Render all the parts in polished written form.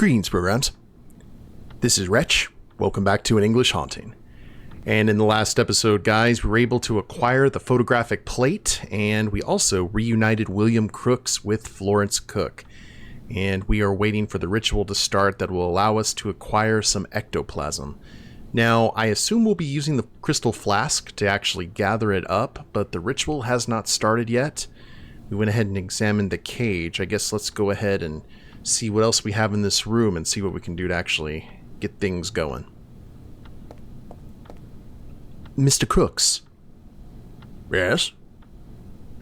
Greetings, programs. This is Wretch. Welcome back to An English Haunting. And in the last episode, guys, we were able to acquire the photographic plate, and we also reunited William Crooks with Florence Cook. And we are waiting for the ritual to start that will allow us to acquire some ectoplasm. Now, I assume we'll be using the crystal flask to actually gather it up, but the ritual has not started yet. We went ahead and examined the cage. I guess let's go ahead and see what else we have in this room and see what we can do to actually get things going. Mr. Crooks. Yes?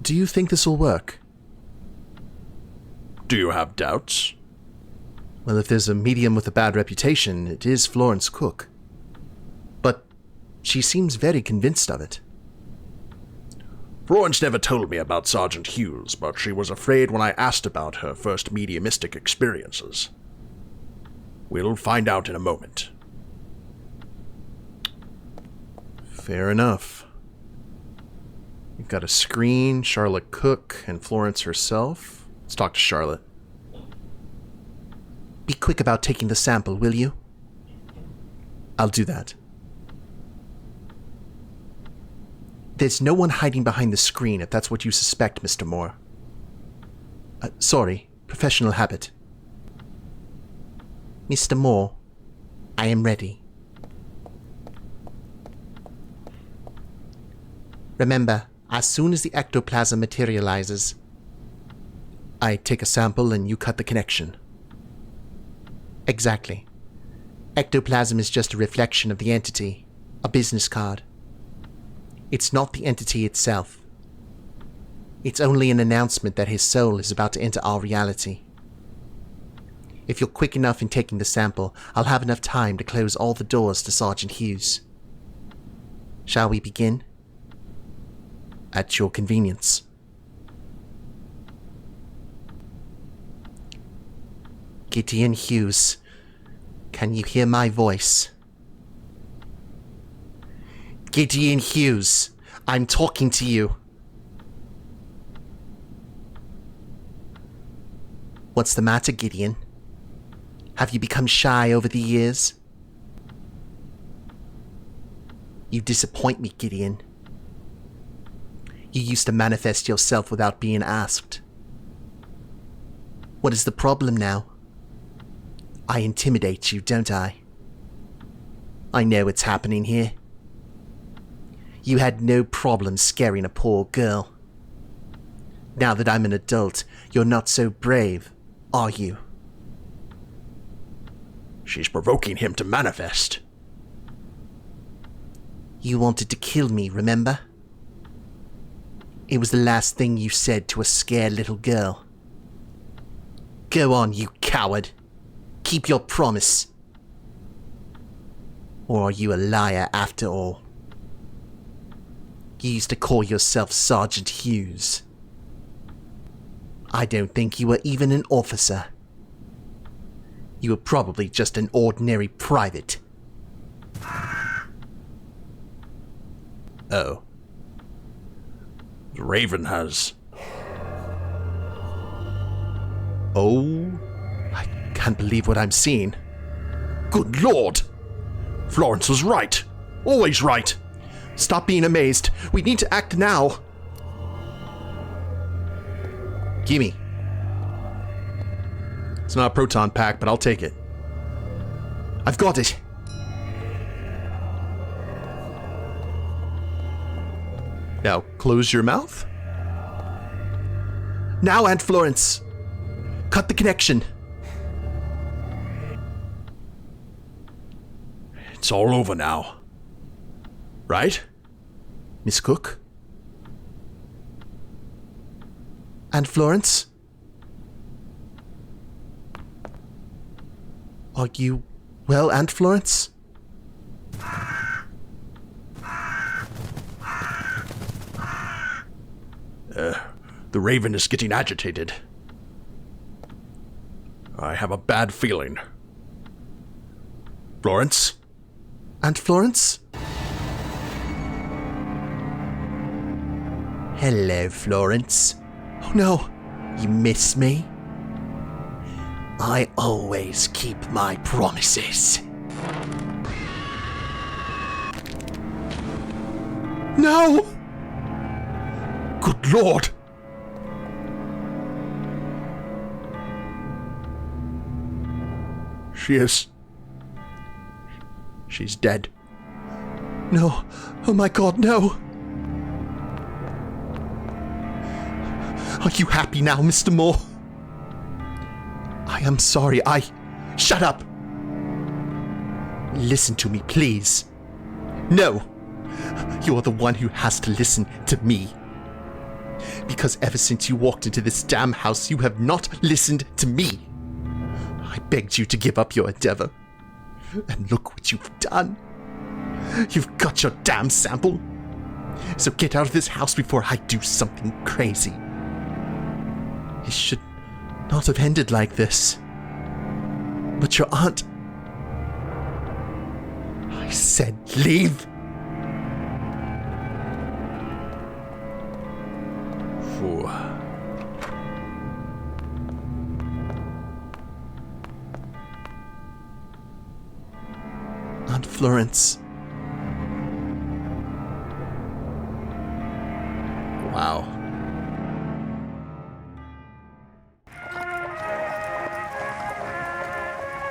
Do you think this will work? Do you have doubts? Well, if there's a medium with a bad reputation, it is Florence Cook. But she seems very convinced of it. Florence never told me about Sergeant Hughes, but she was afraid when I asked about her first mediumistic experiences. We'll find out in a moment. Fair enough. We've got a screen, Charlotte Cook, and Florence herself. Let's talk to Charlotte. Be quick about taking the sample, will you? I'll do that. There's no one hiding behind the screen if that's what you suspect, Mr. Moore. Sorry, professional habit. Mr. Moore, I am ready. Remember, as soon as the ectoplasm materializes, I take a sample and you cut the connection. Exactly. Ectoplasm is just a reflection of the entity, a business card. It's not the entity itself. It's only an announcement that his soul is about to enter our reality. If you're quick enough in taking the sample, I'll have enough time to close all the doors to Sergeant Hughes. Shall we begin? At your convenience. Gideon Hughes, can you hear my voice? Gideon Hughes, I'm talking to you. What's the matter, Gideon? Have you become shy over the years? You disappoint me, Gideon. You used to manifest yourself without being asked. What is the problem now? I intimidate you, don't I? I know what's happening here. You had no problem scaring a poor girl. Now that I'm an adult, you're not so brave, are you? She's provoking him to manifest. You wanted to kill me, remember? It was the last thing you said to a scared little girl. Go on, you coward. Keep your promise. Or are you a liar after all? You used to call yourself Sergeant Hughes. I don't think you were even an officer. You were probably just an ordinary private. Oh. The Raven has... Oh, I can't believe what I'm seeing. Good Lord! Florence was right. Always right. Stop being amazed. We need to act now. Gimme. It's not a proton pack, but I'll take it. I've got it. Now, close your mouth. Now, Aunt Florence. Cut the connection. It's all over now. Right? Miss Cook? Aunt Florence? Are you well, Aunt Florence? The Raven is getting agitated. I have a bad feeling. Florence? Aunt Florence? Hello, Florence. Oh no, you miss me? I always keep my promises. No! Good Lord! She's dead. No. Oh my God, no. Are you happy now, Mr. Moore? I am sorry. Shut up! Listen to me, please. No! You're the one who has to listen to me. Because ever since you walked into this damn house, you have not listened to me. I begged you to give up your endeavor. And look what you've done. You've got your damn sample. So get out of this house before I do something crazy. It should not have ended like this. But your aunt... I said leave! Phew. Aunt Florence. Wow.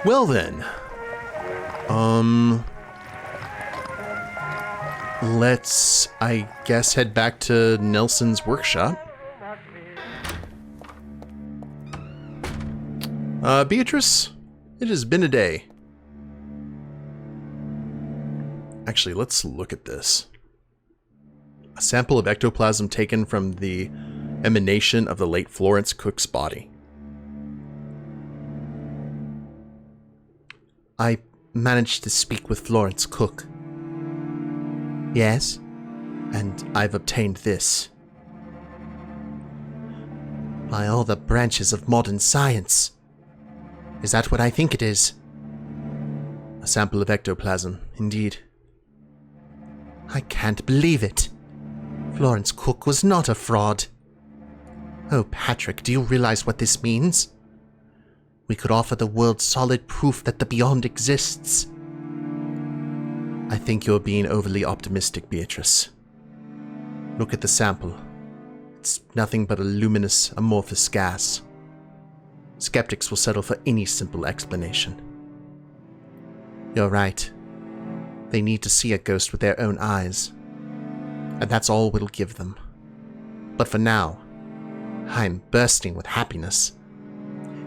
Well then. Let's, I guess, head back to Nelson's workshop. Beatrice, it has been a day. Actually, let's look at this. A sample of ectoplasm taken from the emanation of the late Florence Cook's body. I managed to speak with Florence Cook. Yes, and I've obtained this. By all the branches of modern science. Is that what I think it is? A sample of ectoplasm, indeed. I can't believe it. Florence Cook was not a fraud. Oh, Patrick, do you realize what this means? We could offer the world solid proof that the beyond exists. I think you're being overly optimistic, Beatrice. Look at the sample. It's nothing but a luminous, amorphous gas. Skeptics will settle for any simple explanation. You're right. They need to see a ghost with their own eyes. And that's all we'll give them. But for now, I'm bursting with happiness.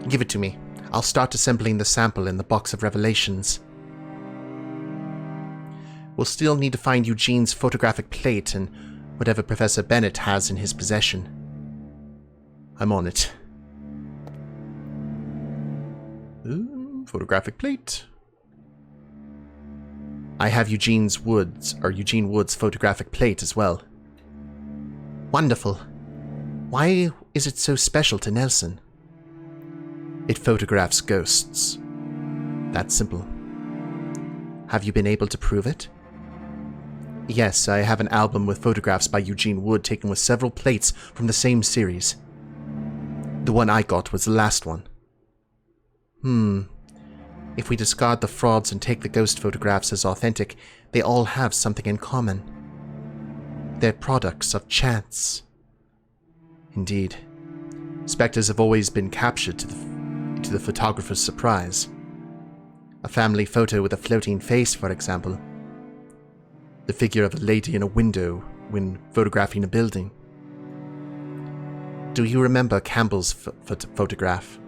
Give it to me. I'll start assembling the sample in the box of revelations. We'll still need to find Eugene's photographic plate and whatever Professor Bennett has in his possession. I'm on it. Photographic plate. I have Eugene Wood's photographic plate as well. Wonderful. Why is it so special to Nelson? It photographs ghosts. That's simple. Have you been able to prove it? Yes, I have an album with photographs by Eugene Wood taken with several plates from the same series. The one I got was the last one. If we discard the frauds and take the ghost photographs as authentic, they all have something in common. They're products of chance. Indeed. Spectres have always been captured to the photographer's surprise. A family photo with a floating face, for example. The figure of a lady in a window when photographing a building. Do you remember Campbell's photograph?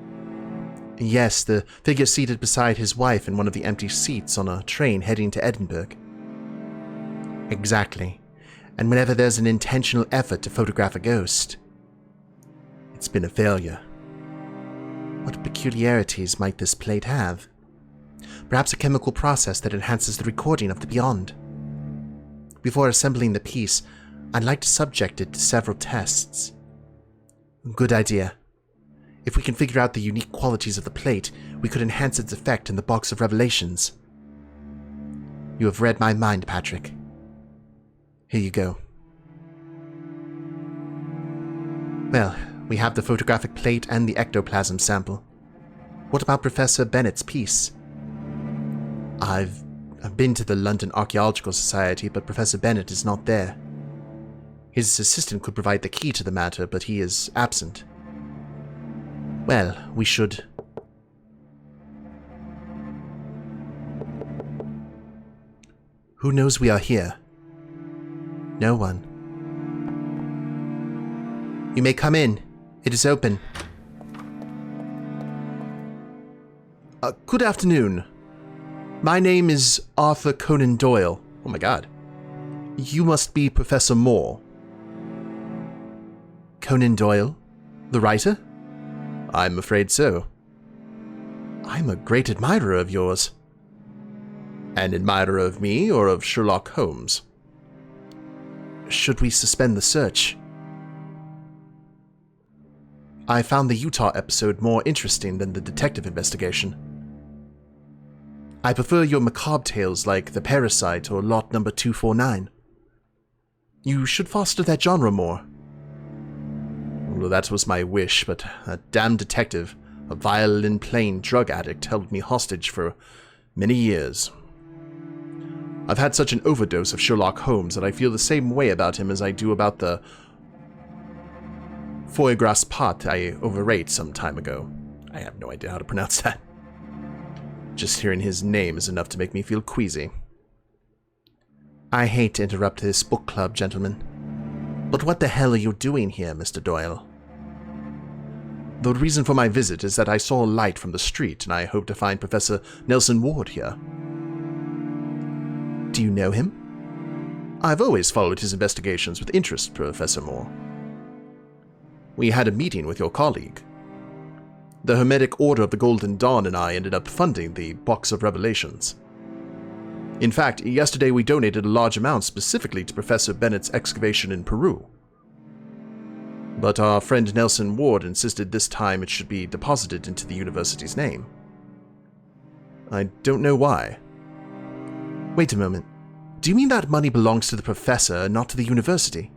Yes, the figure seated beside his wife in one of the empty seats on a train heading to Edinburgh. Exactly. And whenever there's an intentional effort to photograph a ghost, it's been a failure. What peculiarities might this plate have? Perhaps a chemical process that enhances the recording of the beyond. Before assembling the piece, I'd like to subject it to several tests. Good idea. If we can figure out the unique qualities of the plate, we could enhance its effect in the box of revelations. You have read my mind, Patrick. Here you go. Well, we have the photographic plate and the ectoplasm sample. What about Professor Bennett's piece? I've been to the London Archaeological Society, but Professor Bennett is not there. His assistant could provide the key to the matter, but he is absent. Well, we should... Who knows we are here? No one. You may come in. It is open. Good afternoon. My name is Arthur Conan Doyle. Oh my god. You must be Professor Moore. Conan Doyle? The writer? I'm afraid so. I'm a great admirer of yours. An admirer of me or of Sherlock Holmes? Should we suspend the search? I found the Utah episode more interesting than the detective investigation. I prefer your macabre tales like The Parasite or Lot Number 249. You should foster that genre more. Well, that was my wish, but a damn detective, a violin-playing drug addict, held me hostage for many years. I've had such an overdose of Sherlock Holmes that I feel the same way about him as I do about the foie gras pot I overate some time ago. I have no idea how to pronounce that. Just hearing his name is enough to make me feel queasy. I hate to interrupt this book club, gentlemen. But what the hell are you doing here, Mr. Doyle? The reason for my visit is that I saw a light from the street, and I hope to find Professor Nelson Ward here. Do you know him? I've always followed his investigations with interest, Professor Moore. We had a meeting with your colleague. The Hermetic Order of the Golden Dawn and I ended up funding the Box of Revelations. In fact, yesterday we donated a large amount specifically to Professor Bennett's excavation in Peru. But our friend Nelson Ward insisted this time it should be deposited into the university's name. I don't know why. Wait a moment. Do you mean that money belongs to the professor, not to the university?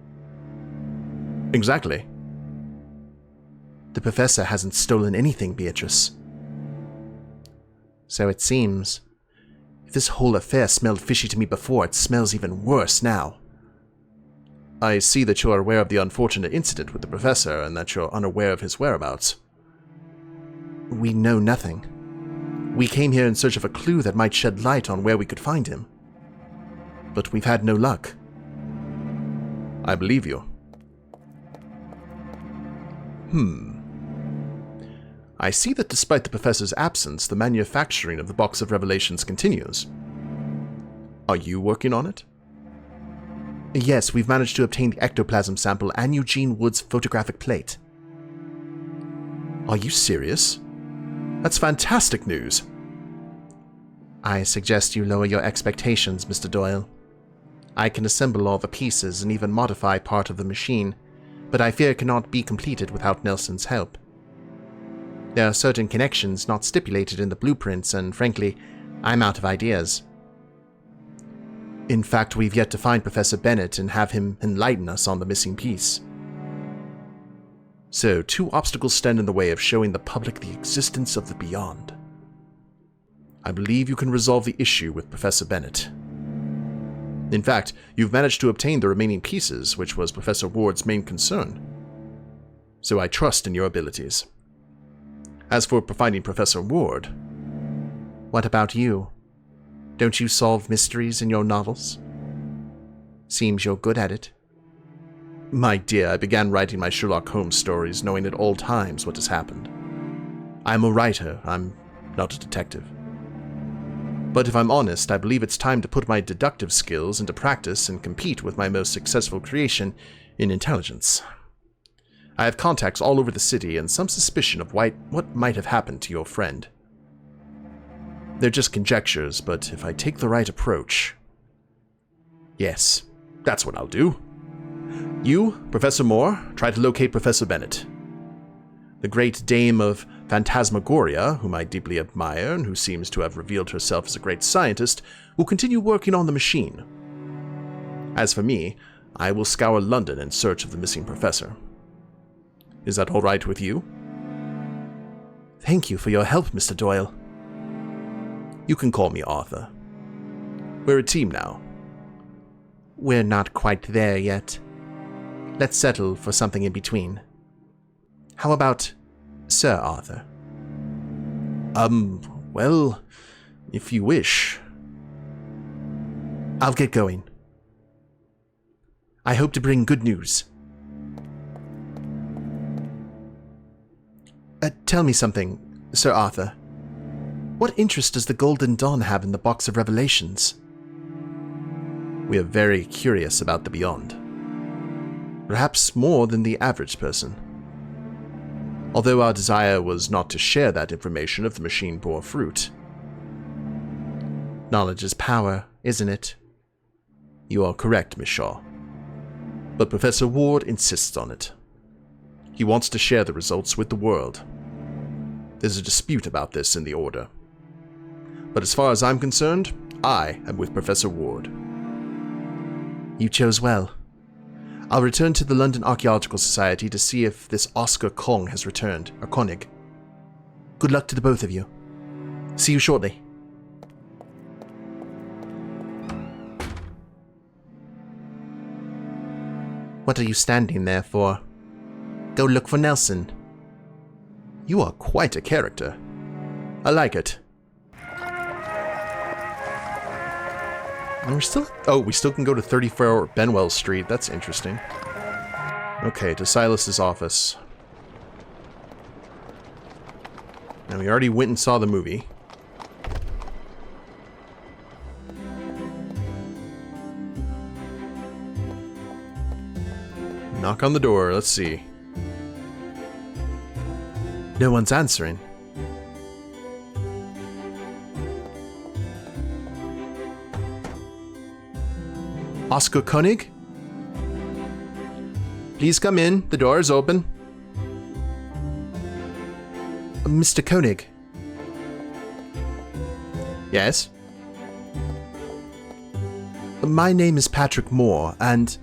Exactly. The professor hasn't stolen anything, Beatrice. So it seems. If this whole affair smelled fishy to me before, it smells even worse now. I see that you're aware of the unfortunate incident with the professor, and that you're unaware of his whereabouts. We know nothing. We came here in search of a clue that might shed light on where we could find him. But we've had no luck. I believe you. I see that despite the professor's absence, the manufacturing of the Box of Revelations continues. Are you working on it? Yes, we've managed to obtain the ectoplasm sample and Eugene Wood's photographic plate. Are you serious? That's fantastic news. I suggest you lower your expectations, Mr. Doyle. I can assemble all the pieces and even modify part of the machine, but I fear it cannot be completed without Nelson's help. There are certain connections not stipulated in the blueprints, and frankly, I'm out of ideas. In fact, we've yet to find Professor Bennett and have him enlighten us on the missing piece. So, 2 obstacles stand in the way of showing the public the existence of the beyond. I believe you can resolve the issue with Professor Bennett. In fact, you've managed to obtain the remaining pieces, which was Professor Ward's main concern. So I trust in your abilities. As for finding Professor Ward... What about you? Don't you solve mysteries in your novels? Seems you're good at it. My dear, I began writing my Sherlock Holmes stories knowing at all times what has happened. I'm a writer, I'm not a detective. But if I'm honest, I believe it's time to put my deductive skills into practice and compete with my most successful creation in intelligence. I have contacts all over the city and some suspicion of what might have happened to your friend. They're just conjectures, but if I take the right approach... Yes, that's what I'll do. You, Professor Moore, try to locate Professor Bennett. The great dame of Phantasmagoria, whom I deeply admire and who seems to have revealed herself as a great scientist, will continue working on the machine. As for me, I will scour London in search of the missing professor. Is that all right with you? Thank you for your help, Mr. Doyle. You can call me Arthur. We're a team now. We're not quite there yet. Let's settle for something in between. How about Sir Arthur? Well, if you wish. I'll get going. I hope to bring good news. Tell me something, Sir Arthur. What interest does the Golden Dawn have in the Box of Revelations? We are very curious about the beyond. Perhaps more than the average person. Although our desire was not to share that information if the machine bore fruit. Knowledge is power, isn't it? You are correct, Miss Shaw. But Professor Ward insists on it. He wants to share the results with the world. There's a dispute about this in the Order. But as far as I'm concerned, I am with Professor Ward. You chose well. I'll return to the London Archaeological Society to see if this Oscar Kong has returned, or Koenig. Good luck to the both of you. See you shortly. What are you standing there for? Go look for Nelson. You are quite a character. I like it. And we still can go to 34 Benwell Street. That's interesting. Okay, to Silas's office. Now, we already went and saw the movie. Knock on the door. Let's see. No one's answering. Oscar Koenig? Please come in. The door is open. Mr. Koenig. Yes? My name is Patrick Moore, and...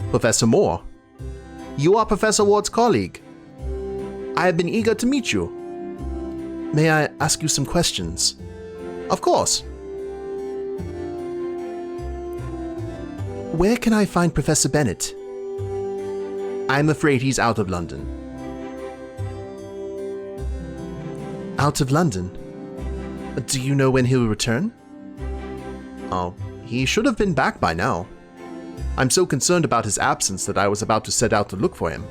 Professor Moore? You are Professor Ward's colleague. I have been eager to meet you. May I ask you some questions? Of course. Where can I find Professor Bennett? I'm afraid he's out of London. Out of London? Do you know when he'll return? Oh, he should have been back by now. I'm so concerned about his absence that I was about to set out to look for him.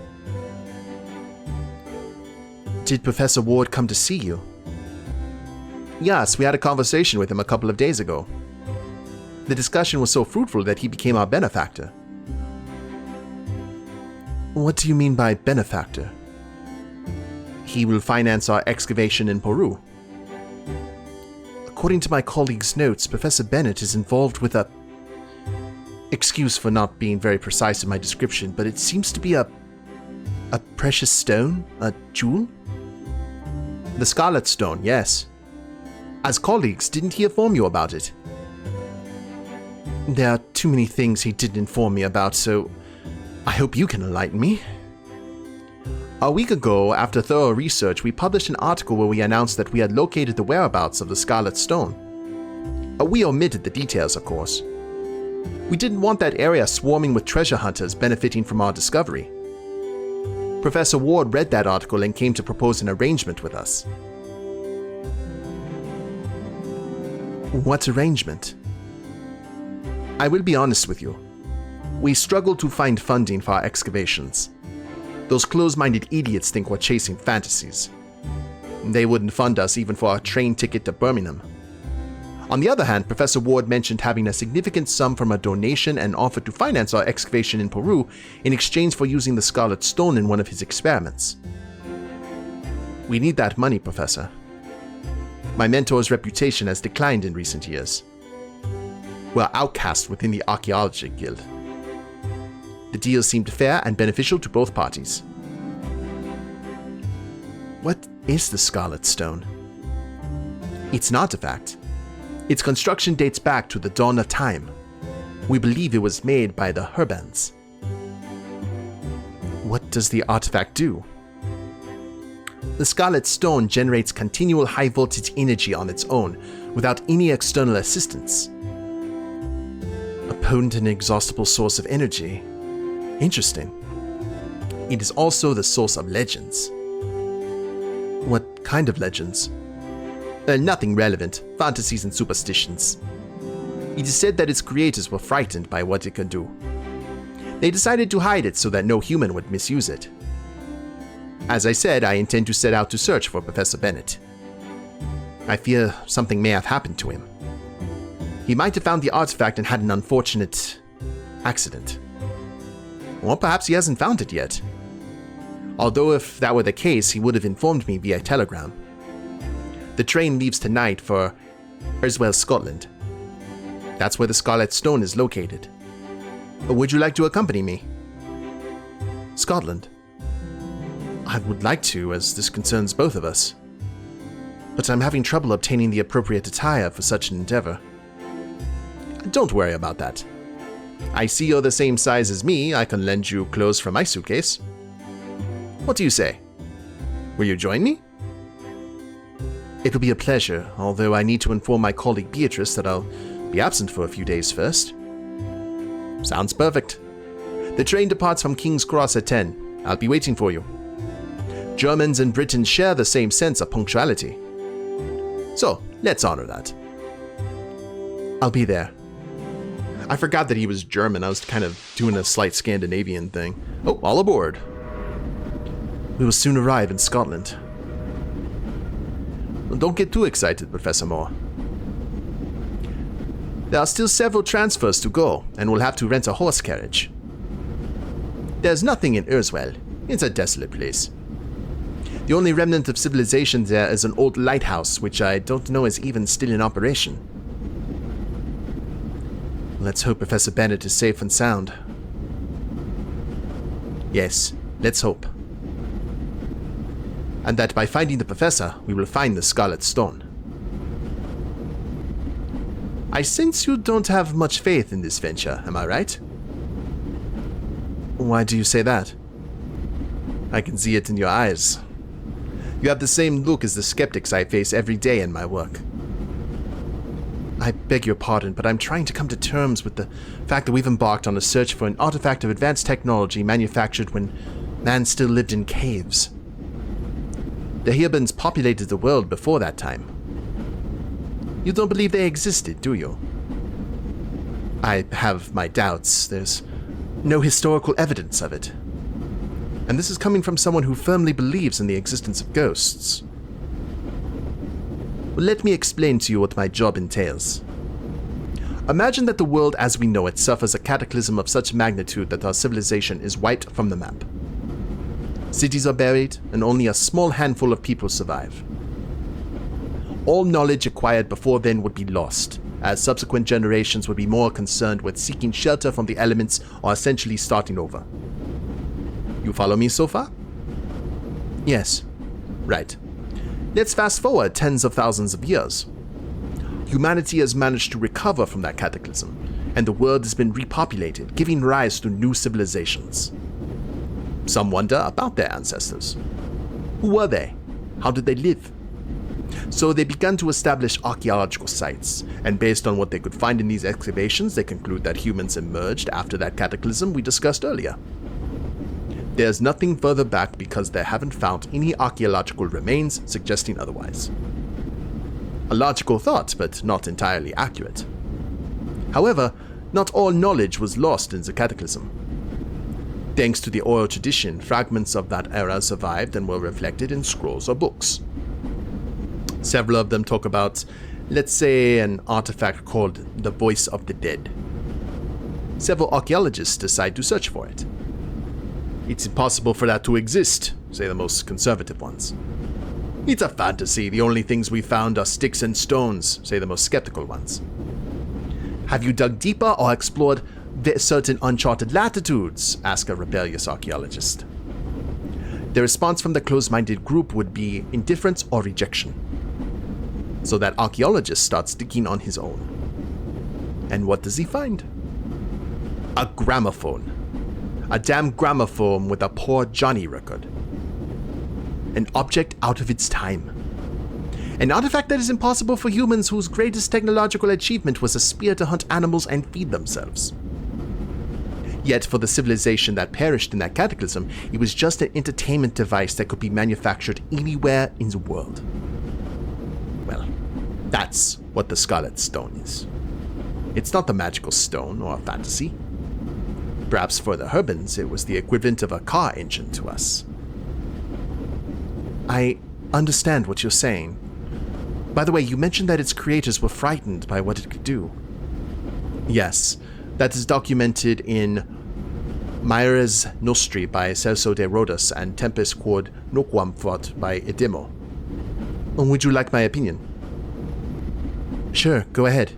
Did Professor Ward come to see you? Yes, we had a conversation with him a couple of days ago. The discussion was so fruitful that he became our benefactor. What do you mean by benefactor? He will finance our excavation in Peru. According to my colleague's notes, Professor Bennett is involved with a... Excuse for not being very precise in my description, but it seems to be a precious stone? A jewel? The Scarlet Stone, yes. As colleagues, didn't he inform you about it? There are too many things he didn't inform me about, so I hope you can enlighten me. A week ago, after thorough research, we published an article where we announced that we had located the whereabouts of the Scarlet Stone. We omitted the details, of course. We didn't want that area swarming with treasure hunters benefiting from our discovery. Professor Ward read that article and came to propose an arrangement with us. What arrangement? I will be honest with you. We struggled to find funding for our excavations. Those close-minded idiots think we're chasing fantasies. They wouldn't fund us even for our train ticket to Birmingham. On the other hand, Professor Ward mentioned having a significant sum from a donation and offered to finance our excavation in Peru in exchange for using the Scarlet Stone in one of his experiments. We need that money, Professor. My mentor's reputation has declined in recent years. We're outcast within the Archaeology Guild. The deal seemed fair and beneficial to both parties. What is the Scarlet Stone? It's an artifact. Its construction dates back to the dawn of time. We believe it was made by the Herbans. What does the artifact do? The Scarlet Stone generates continual high-voltage energy on its own, without any external assistance. A potent and inexhaustible source of energy. Interesting. It is also the source of legends. What kind of legends? Nothing relevant. Fantasies and superstitions. It is said that its creators were frightened by what it could do. They decided to hide it so that no human would misuse it. As I said, I intend to set out to search for Professor Bennett. I fear something may have happened to him. He might have found the artifact and had an unfortunate accident. Or perhaps he hasn't found it yet. Although if that were the case, he would have informed me via telegram. The train leaves tonight for Erswell, Scotland. That's where the Scarlet Stone is located. Would you like to accompany me? Scotland? I would like to, as this concerns both of us. But I'm having trouble obtaining the appropriate attire for such an endeavor. Don't worry about that. I see you're the same size as me. I can lend you clothes from my suitcase. What do you say? Will you join me? It will be a pleasure, although I need to inform my colleague Beatrice that I'll be absent for a few days first. Sounds perfect. The train departs from King's Cross at 10. I'll be waiting for you. Germans and Britons share the same sense of punctuality. So, let's honor that. I'll be there. I forgot that he was German. I was kind of doing a slight Scandinavian thing. Oh, all aboard. We will soon arrive in Scotland. Don't get too excited, Professor Moore. There are still several transfers to go, and we'll have to rent a horse carriage. There's nothing in Erswell. It's a desolate place. The only remnant of civilization there is an old lighthouse, which I don't know is even still in operation. Let's hope Professor Bennett is safe and sound. Yes, let's hope. And that by finding the professor, we will find the Scarlet Stone. I sense you don't have much faith in this venture, am I right? Why do you say that? I can see it in your eyes. You have the same look as the skeptics I face every day in my work. I beg your pardon, but I'm trying to come to terms with the fact that we've embarked on a search for an artifact of advanced technology manufactured when man still lived in caves. The Herbans populated the world before that time. You don't believe they existed, do you? I have my doubts. There's no historical evidence of it. And this is coming from someone who firmly believes in the existence of ghosts. Well, let me explain to you what my job entails. Imagine that the world as we know it suffers a cataclysm of such magnitude that our civilization is wiped from the map. Cities are buried, and only a small handful of people survive. All knowledge acquired before then would be lost, as subsequent generations would be more concerned with seeking shelter from the elements or essentially starting over. You follow me so far? Yes. Right. Let's fast forward tens of thousands of years. Humanity has managed to recover from that cataclysm, and the world has been repopulated, giving rise to new civilizations. Some wonder about their ancestors. Who were they? How did they live? So they began to establish archaeological sites, and based on what they could find in these excavations, they conclude that humans emerged after that cataclysm we discussed earlier. There's nothing further back because they haven't found any archaeological remains suggesting otherwise. A logical thought, but not entirely accurate. However, not all knowledge was lost in the cataclysm. Thanks to the oral tradition, fragments of that era survived and were reflected in scrolls or books. Several of them talk about, let's say, an artifact called the Voice of the Dead. Several archaeologists decide to search for it. It's impossible for that to exist, say the most conservative ones. It's a fantasy. The only things we found are sticks and stones, say the most skeptical ones. Have you dug deeper or explored certain uncharted latitudes? Ask a rebellious archaeologist. The response from the close-minded group would be indifference or rejection. So that archaeologist starts digging on his own. And what does he find? A gramophone. A damn gramophone with a poor Johnny record. An object out of its time. An artifact that is impossible for humans whose greatest technological achievement was a spear to hunt animals and feed themselves. Yet for the civilization that perished in that cataclysm, it was just an entertainment device that could be manufactured anywhere in the world. Well, that's what the Scarlet Stone is. It's not the magical stone or a fantasy. Perhaps for the Herbans, it was the equivalent of a car engine to us. I understand what you're saying. By the way, you mentioned that its creators were frightened by what it could do. Yes, that is documented in Maires Nostri by Celso de Rhodas and Tempest Quod Noquam Fort by Edemo. Would you like my opinion? Sure, go ahead.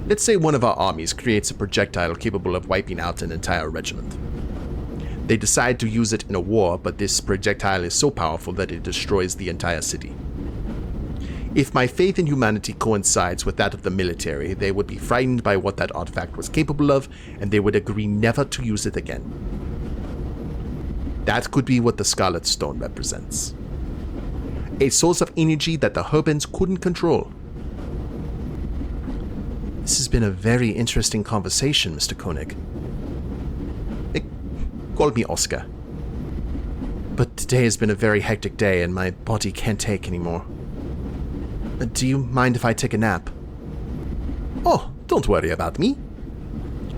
Let's say one of our armies creates a projectile capable of wiping out an entire regiment. They decide to use it in a war, but this projectile is so powerful that it destroys the entire city. If my faith in humanity coincides with that of the military, they would be frightened by what that artifact was capable of, and they would agree never to use it again. That could be what the Scarlet Stone represents. A source of energy that the Herbans couldn't control. This has been a very interesting conversation, Mr. Koenig. Call me Oscar. But today has been a very hectic day and my body can't take anymore. Do you mind if I take a nap? Oh, don't worry about me.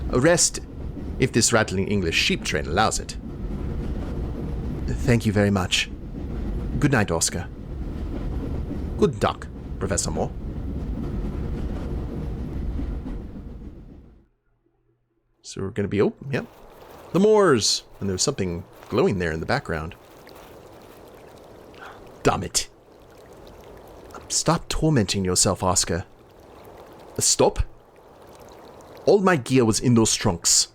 Rest, if this rattling English sheep train allows it. Thank you very much. Good night, Oscar. Good duck, Professor Moore. So we're going to be... Oh, yep. The Moors! And there's something glowing there in the background. Damn it. Stop tormenting yourself, Oscar. Stop? All my gear was in those trunks.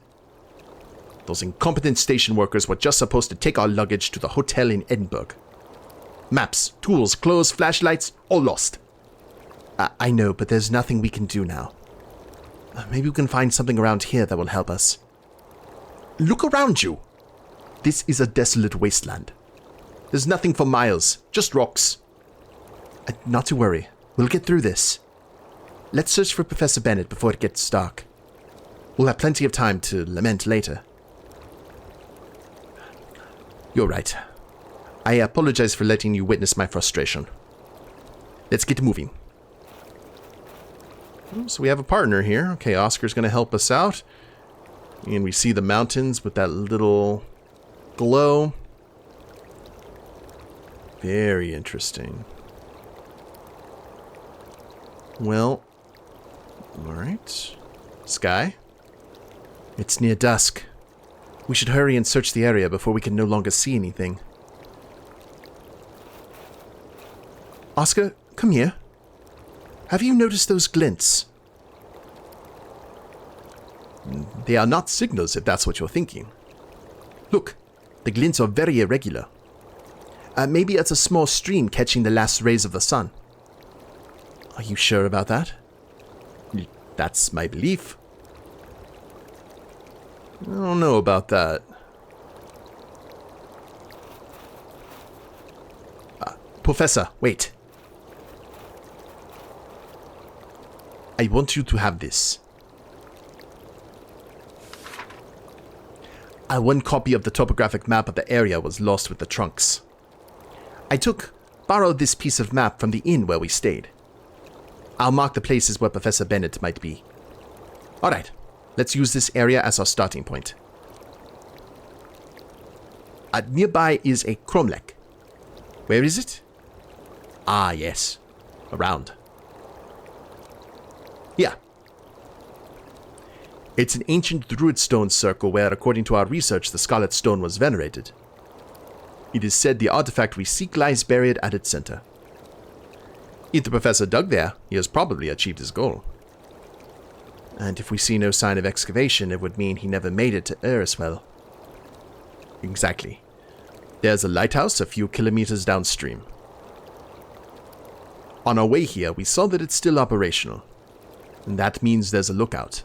Those incompetent station workers were just supposed to take our luggage to the hotel in Edinburgh. Maps, tools, clothes, flashlights, all lost. I know, but there's nothing we can do now. Maybe we can find something around here that will help us. Look around you. This is a desolate wasteland. There's nothing for miles, just rocks. Not to worry. We'll get through this. Let's search for Professor Bennett before it gets dark. We'll have plenty of time to lament later. You're right. I apologize for letting you witness my frustration. Let's get moving. So we have a partner here. Okay, Oscar's going to help us out. And we see the mountains with that little glow. Very interesting. Well, alright. Sky? It's near dusk. We should hurry and search the area before we can no longer see anything. Oscar, come here. Have you noticed those glints? They are not signals, if that's what you're thinking. Look, the glints are very irregular. Maybe it's a small stream catching the last rays of the sun. Are you sure about that? That's my belief. I don't know about that. Professor, wait. I want you to have this. One copy of the topographic map of the area was lost with the trunks. I borrowed this piece of map from the inn where we stayed. I'll mark the places where Professor Bennett might be. Alright, let's use this area as our starting point. Nearby is a cromlech. Where is it? Ah, yes. Around. Yeah. It's an ancient druid stone circle where, according to our research, the Scarlet Stone was venerated. It is said the artifact we seek lies buried at its center. If the professor dug there, he has probably achieved his goal. And if we see no sign of excavation, it would mean he never made it to Eriswell. Exactly. There's a lighthouse a few kilometers downstream. On our way here, we saw that it's still operational. And that means there's a lookout.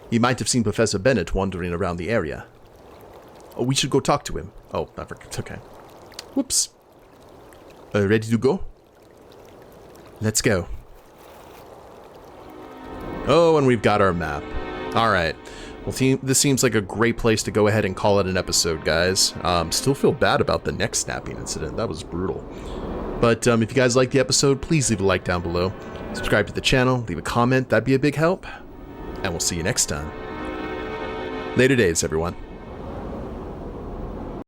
He might have seen Professor Bennett wandering around the area. Oh, we should go talk to him. Oh, I forgot. Okay. Whoops. Ready to go? Let's go. Oh, and we've got our map. All right. Well, this seems like a great place to go ahead and call it an episode, guys. Still feel bad about the neck snapping incident. That was brutal. But if you guys like the episode, please leave a like down below. Subscribe to the channel, leave a comment. That'd be a big help. And we'll see you next time. Later days, everyone.